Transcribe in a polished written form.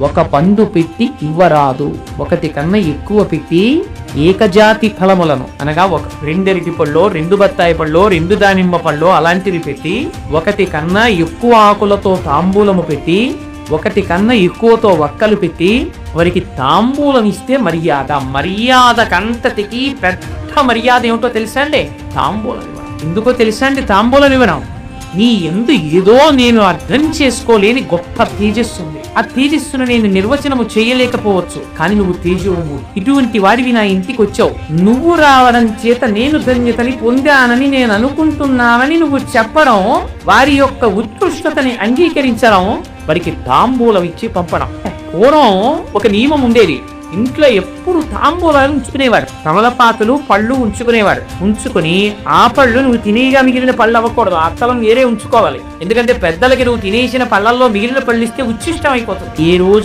ఒక పండు పెట్టి ఇవ్వరాదు. ఒకటి కన్నా ఎక్కువ పెట్టి ఏకజాతి ఫలములను అనగా ఒక 2 అరటి పళ్ళో 2 బత్తాయి పళ్ళో 2 దానిమ్మ పళ్ళో అలాంటివి పెట్టి, ఒకటి కన్నా ఎక్కువ ఆకులతో తాంబూలము పెట్టి, ఒకటి కన్నా ఎక్కువతో వక్కలు పెట్టి వారికి తాంబూలం ఇస్తే మర్యాద కంతటికి పెద్ద మర్యాద ఏమిటో తెలుసా అండి? తాంబూలం ఇవ్వడం. ఎందుకో తెలుసా అండి తాంబూలం ఇవ్వడం? నీ ఎందు ఏదో నేను అర్థం చేసుకోలేని గొప్ప తేజస్సు ఉంది. ఆ తేజస్సును నేను నిర్వచనము చేయలేకపోవచ్చు, కానీ నువ్వు తేజోము. ఇటువంటి వాడివి నా ఇంటికి వచ్చావు. నువ్వు రావడం చేత నేను ధన్యతని పొందానని నేను అనుకుంటున్నానని నువ్వు చెప్పడం, వారి యొక్క ఉత్కృష్టతని అంగీకరించడం, వారికి తాంబూలం ఇచ్చి పంపడం. పూర్వం ఒక నియమం ఉండేది. ఇంట్లో ఎప్పుడు తాంబూలాలు ఉంచుకునేవాడు. తమలపాకులు పళ్ళు ఉంచుకుని ఆ పళ్ళు నువ్వు తినేగా మిగిలిన పళ్ళు అవ్వకూడదు, అత్తలం వేరే ఉంచుకోవాలి. ఎందుకంటే పెద్దలకి నువ్వు తినేసిన పళ్ళల్లో మిగిలిన పళ్ళు ఇస్తే ఉచ్చిష్టం అయిపోతుంది. ఏ రోజు